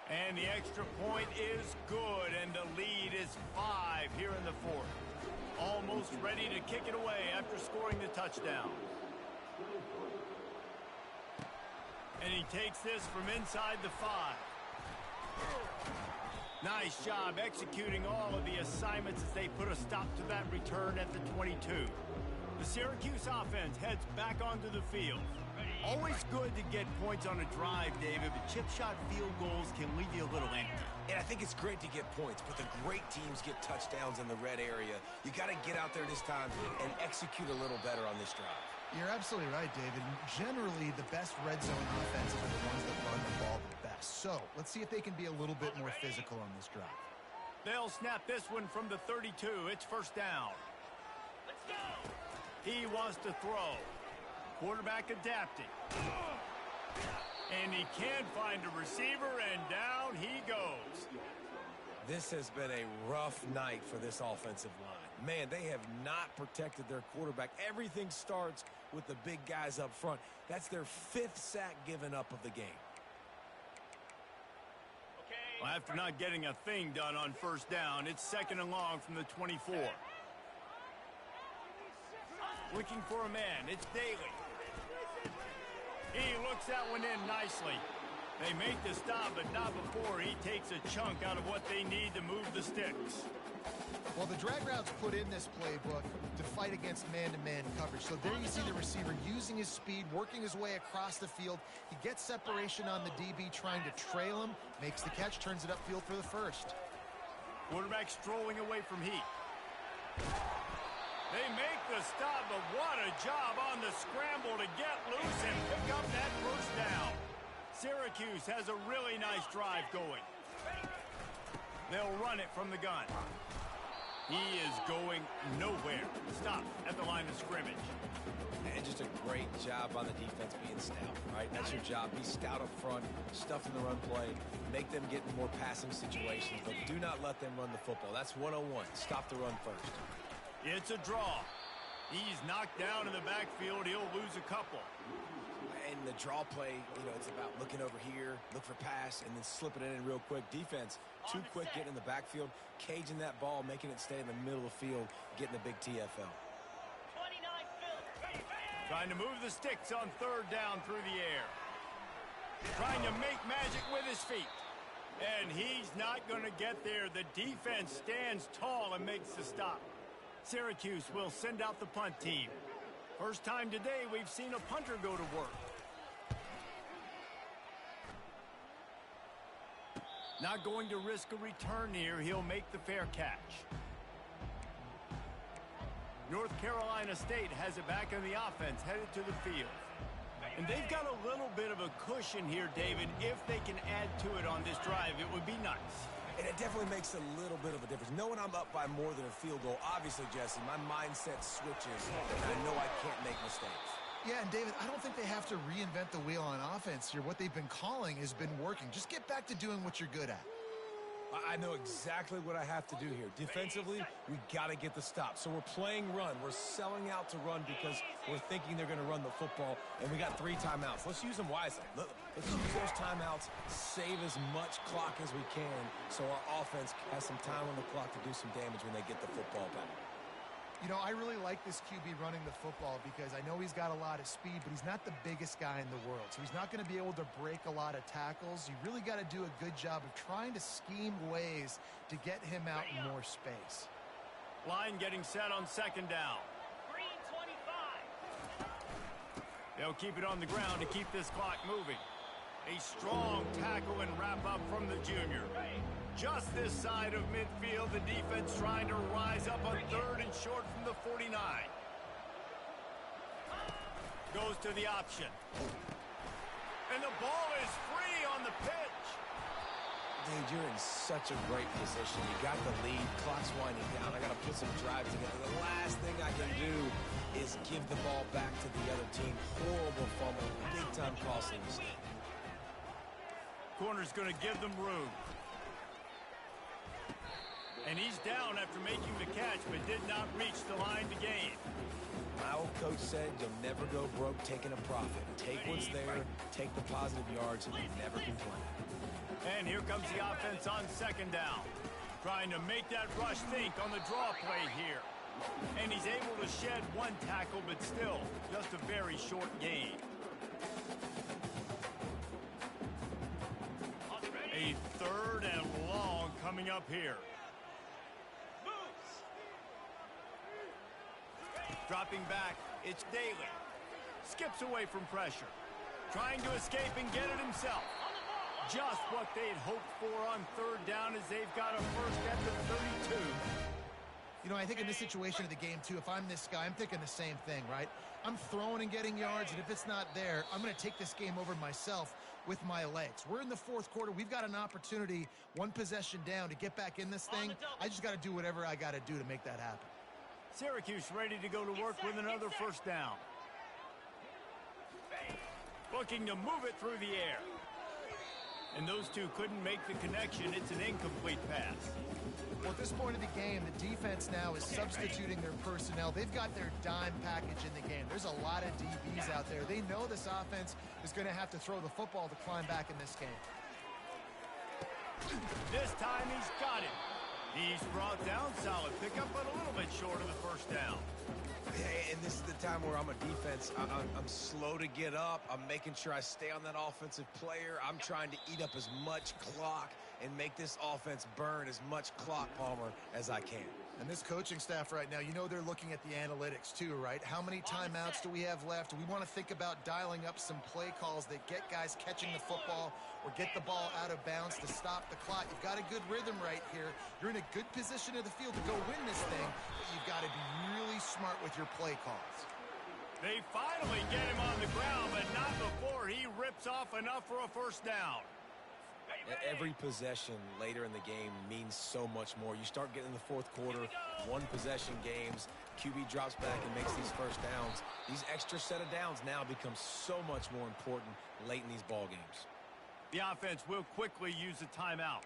Speaker 1: And the extra point is good, and the lead is 5 here in the fourth. Almost ready to kick it away after scoring the touchdown. And he takes this from inside the 5. Nice job executing all of the assignments as they put a stop to that return at the 22. The Syracuse offense heads back onto the field. Always good to get points on a drive, David, but chip shot field goals can leave you a little empty.
Speaker 2: And I think it's great to get points, but the great teams get touchdowns in the red area. You got to get out there this time and execute a little better on this drive.
Speaker 3: You're absolutely right, David. Generally, the best red zone offenses are the ones that run the ball the best. So, let's see if they can be a little bit more physical on this drive.
Speaker 1: They'll snap this one from the 32. It's first down.
Speaker 4: Let's go!
Speaker 1: He wants to throw. Quarterback adapting. And he can't find a receiver, and down he goes.
Speaker 2: This has been a rough night for this offensive line. Man, they have not protected their quarterback. Everything starts with the big guys up front. That's their 5th sack given up of the game.
Speaker 1: Well, after not getting a thing done on first down, it's second and long from the 24. Looking for a man. It's Daly. He looks that one in nicely. They make the stop, but not before he takes a chunk out of what they need to move the sticks.
Speaker 3: Well, the drag routes put in this playbook to fight against man-to-man coverage. So there you see the receiver using his speed, working his way across the field. He gets separation on the DB, trying to trail him, makes the catch, turns it upfield for the first.
Speaker 1: Quarterback strolling away from heat. They make the stop, but what a job on the scramble to get loose and pick up that first down. Syracuse has a really nice drive going. They'll run it from the gun. He is going nowhere. Stop at the line of scrimmage.
Speaker 2: And just a great job on the defense being stout, right? That's your job. Be stout up front, stuff in the run play, make them get in more passing situations, but do not let them run the football. That's 101. Stop the run first.
Speaker 1: It's a draw. He's knocked down in the backfield. He'll lose a couple.
Speaker 2: And the draw play, you know, it's about looking over here, look for pass, and then slipping it in real quick. Defense, too quick getting in the backfield, caging that ball, making it stay in the middle of the field, getting a big TFL.
Speaker 4: 29 Phillips.
Speaker 1: Trying to move the sticks on third down through the air. Trying to make magic with his feet. And he's not going to get there. The defense stands tall and makes the stop. Syracuse will send out the punt team. First time today we've seen a punter go to work. Not going to risk a return here. He'll make the fair catch. North Carolina State has it back on the offense, headed to the field. And they've got a little bit of a cushion here, David. If they can add to it on this drive, it would be nice.
Speaker 2: And it definitely makes a little bit of a difference. Knowing I'm up by more than a field goal, obviously, Jesse, my mindset switches, and I know I can't make mistakes.
Speaker 3: Yeah, and David, I don't think they have to reinvent the wheel on offense here. What they've been calling has been working. Just get back to doing what you're good at.
Speaker 2: I know exactly what I have to do here. Defensively, we got to get the stop. So we're playing run. We're selling out to run because we're thinking they're going to run the football, and we got 3 timeouts. Let's use them wisely. Let's use those timeouts, save as much clock as we can so our offense has some time on the clock to do some damage when they get the football back.
Speaker 3: You know, I really like this QB running the football because I know he's got a lot of speed, but he's not the biggest guy in the world. So he's not going to be able to break a lot of tackles. You really got to do a good job of trying to scheme ways to get him out in more space.
Speaker 1: Line getting set on second down.
Speaker 4: Green 25.
Speaker 1: They'll keep it on the ground to keep this clock moving. A strong tackle and wrap up from the junior. Just this side of midfield, the defense trying to rise up on third and short from the 49. Goes to the option. And the ball is free on the pitch.
Speaker 2: Dude, you're in such a great position. You got the lead, clock's winding down. I got to put some drives together. The last thing I can do is give the ball back to the other team. Horrible fumble, big-time costly mistake.
Speaker 1: Corner's going to give them room. And he's down after making the catch, but did not reach the line to gain.
Speaker 2: My old coach said you'll never go broke taking a profit. Take what's there, take the positive yards, and never complain.
Speaker 1: And here comes the offense on second down. Trying to make that rush think on the draw play here. And he's able to shed one tackle, but still just a very short gain. A third and long coming up here. Dropping back, it's Daly. Skips away from pressure. Trying to escape and get it himself. Just what they'd hoped for on third down as they've got a first at the 32.
Speaker 3: You know, I think in this situation of the game, too, if I'm this guy, I'm thinking the same thing, right? I'm throwing and getting yards, and if it's not there, I'm going to take this game over myself with my legs. We're in the fourth quarter. We've got an opportunity, one possession down, to get back in this thing. I just got to do whatever I got to do to make that happen.
Speaker 1: Syracuse ready to go to work with another first down. Looking to move it through the air. And those two couldn't make the connection. It's an incomplete pass.
Speaker 3: Well, at this point of the game, the defense now is substituting their personnel. They've got their dime package in the game. There's a lot of DBs out there. They know this offense is going to have to throw the football to climb back in this game.
Speaker 1: This time he's got it. He's brought down, solid pickup, but a little bit short of the first down.
Speaker 2: And this is the time where I'm a defense. I'm slow to get up. I'm making sure I stay on that offensive player. I'm trying to eat up as much clock and make this offense burn as much clock, Palmer, as I can.
Speaker 3: And this coaching staff right now, you know they're looking at the analytics too, right? How many timeouts do we have left? We want to think about dialing up some play calls that get guys catching the football or get the ball out of bounds to stop the clock. You've got a good rhythm right here. You're in a good position of the field to go win this thing, but you've got to be really smart with your play calls.
Speaker 1: They finally get him on the ground, but not before he rips off enough for a first down.
Speaker 2: Every possession later in the game means so much more. You start getting in the fourth quarter, one possession games, QB drops back and makes these first downs. These extra set of downs now become so much more important late in these ball games.
Speaker 1: The offense will quickly use a timeout.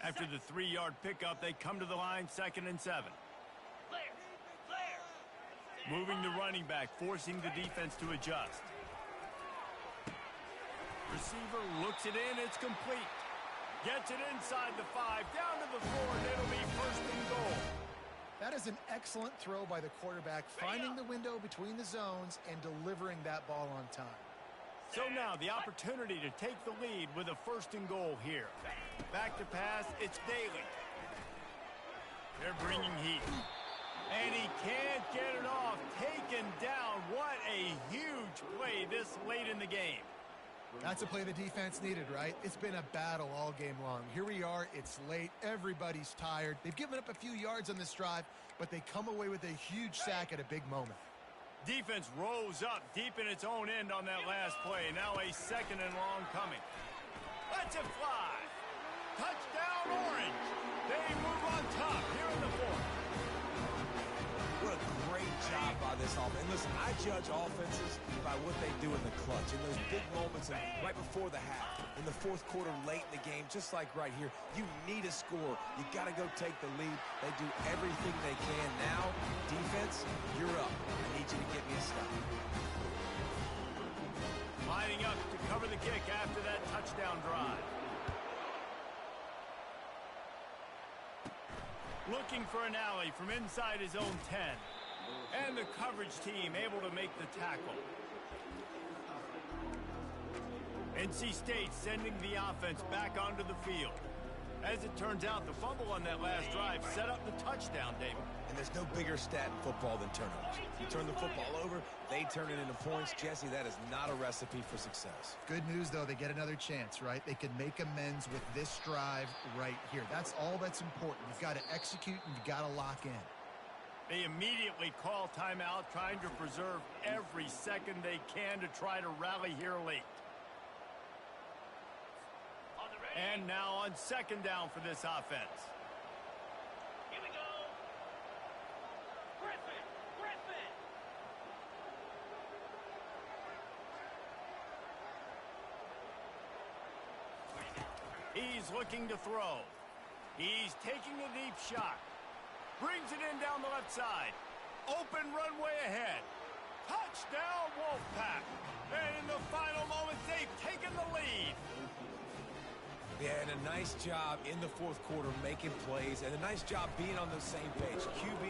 Speaker 1: After the 3-yard pickup, they come to the line, 2nd and 7. Moving the running back, forcing the defense to adjust. Receiver looks it in, it's complete. Gets it inside the 5, down to the 4, and it'll be first and goal.
Speaker 3: That is an excellent throw by the quarterback, finding the window between the zones and delivering that ball on time.
Speaker 1: So now the opportunity to take the lead with a first and goal here. Back to pass, it's Daly. They're bringing heat. And he can't get it off. Taken down. What a huge play this late in the game.
Speaker 3: That's a play the defense needed, right? It's been a battle all game long. Here we are. It's late. Everybody's tired. They've given up a few yards on this drive, but they come away with a huge sack at a big moment.
Speaker 1: Defense rose up deep in its own end on that last play. Now a 2nd and long coming. Let's it fly. Touchdown, Orange. They move on top here in the 4th.
Speaker 2: What a great job by this offense. And listen, I judge offenses by what they do in the clutch, in those big moments and right before the half, in the fourth quarter, late in the game, just like right here. You need a score. You got to go take the lead. They do everything they can. Now, defense, you're up. I need you to get me a stop.
Speaker 1: Lining up to cover the kick after that touchdown drive. Looking for an alley from inside his own 10. And the coverage team able to make the tackle. NC State sending the offense back onto the field. As it turns out, the fumble on that last drive set up the touchdown, David.
Speaker 2: And there's no bigger stat in football than turnovers. You turn the football over, they turn it into points. Jesse, that is not a recipe for success.
Speaker 3: Good news, though, they get another chance, right? They can make amends with this drive right here. That's all that's important. You've got to execute and you've got to lock in.
Speaker 1: They immediately call timeout, trying to preserve every second they can to try to rally here late. And now on second down for this offense.
Speaker 4: Here we go. Griffin.
Speaker 1: He's looking to throw. He's taking a deep shot. Brings it in down the left side. Open runway ahead. Touchdown, Wolfpack. And in the final moments, they've taken the lead.
Speaker 2: Yeah, and a nice job in the fourth quarter making plays, and a nice job being on the same page. QB,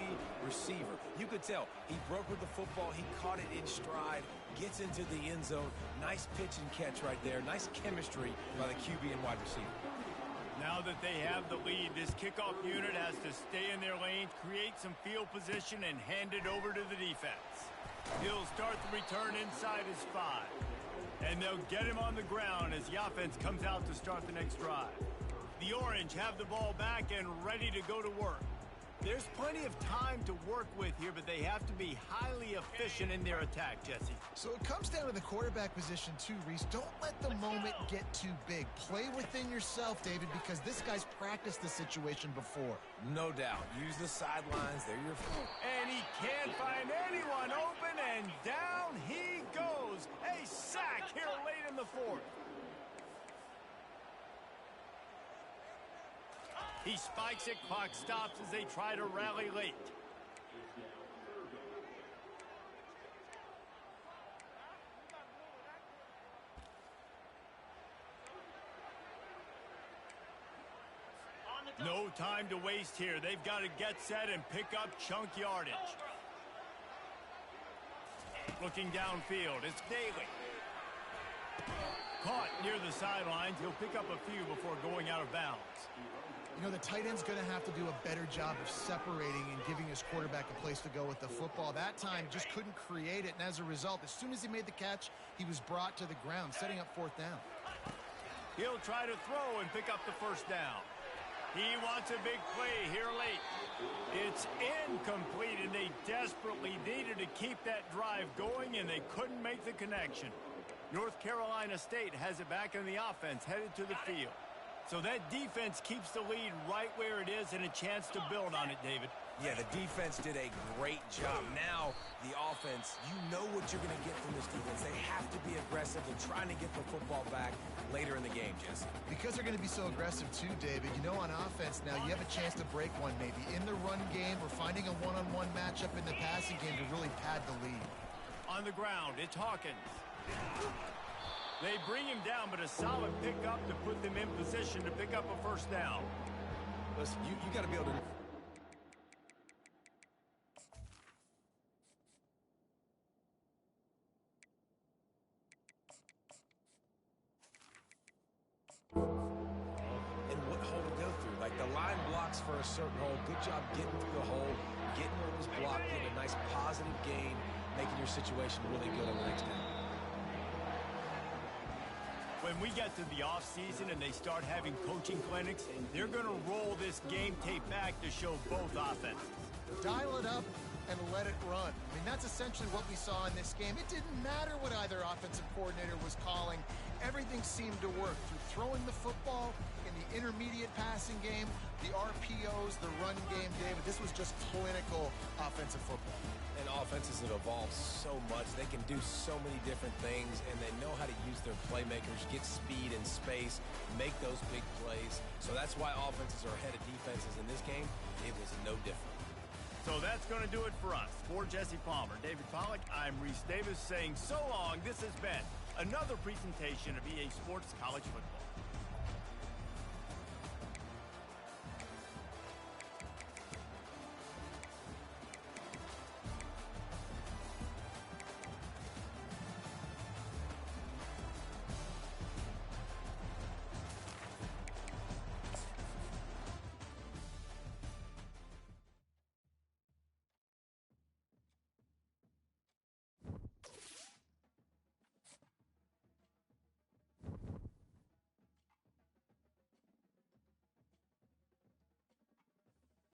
Speaker 2: receiver. You could tell he broke with the football. He caught it in stride, gets into the end zone. Nice pitch and catch right there. Nice chemistry by the QB and wide receiver.
Speaker 1: Now that they have the lead, this kickoff unit has to stay in their lane, create some field position, and hand it over to the defense. He'll start the return inside his 5. And they'll get him on the ground as the offense comes out to start the next drive. The Orange have the ball back and ready to go to work. There's plenty of time to work with here, but they have to be highly efficient in their attack, Jesse.
Speaker 3: So it comes down to the quarterback position too, Reese. Don't let the moment get too big. Play within yourself, David, because this guy's practiced the situation before.
Speaker 2: No doubt. Use the sidelines. They're your fault.
Speaker 1: And he can't find anyone open, and down he goes. A sack here late in the fourth. He spikes it, clock stops as they try to rally late. No time to waste here. They've got to get set and pick up chunk yardage. Looking downfield, it's Daly. Caught near the sidelines. He'll pick up a few before going out of bounds.
Speaker 3: You know, the tight end's going to have to do a better job of separating and giving his quarterback a place to go with the football. That time just couldn't create it, and as a result, as soon as he made the catch, he was brought to the ground, setting up fourth down.
Speaker 1: He'll try to throw and pick up the first down. He wants a big play here late. It's incomplete, and they desperately needed to keep that drive going, and they couldn't make the connection. North Carolina State has it back in the offense, headed to the field. So that defense keeps the lead right where it is and a chance to build on it, David.
Speaker 2: Yeah, the defense did a great job. Now, the offense, you know what you're going to get from this defense. They have to be aggressive and trying to get the football back later in the game, Jesse.
Speaker 3: Because they're going to be so aggressive too, David, you know, on offense now, you have a chance to break one maybe in the run game or finding a one-on-one matchup in the passing game to really pad the lead.
Speaker 1: On the ground, it's Hawkins. They bring him down, but a solid pickup to put them in position to pick up a first down.
Speaker 2: Listen, you got to be able to... And what hole to go through. Like, the line blocks for a certain hole. Good job getting through the hole, getting where it was blocked, getting a nice positive gain, making your situation really good on the next down.
Speaker 1: When we get to the offseason and they start having coaching clinics, they're going to roll this game tape back to show both offenses.
Speaker 3: Dial it up and let it run. I mean, that's essentially what we saw in this game. It didn't matter what either offensive coordinator was calling. Everything seemed to work through throwing the football in the intermediate passing game, the RPOs, the run game, David. This was just clinical offensive football.
Speaker 2: And offenses have evolved so much. They can do so many different things, and they know how to use their playmakers, get speed and space, make those big plays. So that's why offenses are ahead of defenses in this game. It was no different.
Speaker 1: So that's going to do it for us. For Jesse Palmer, David Pollack, I'm Reese Davis saying so long. This has been another presentation of EA Sports College Football.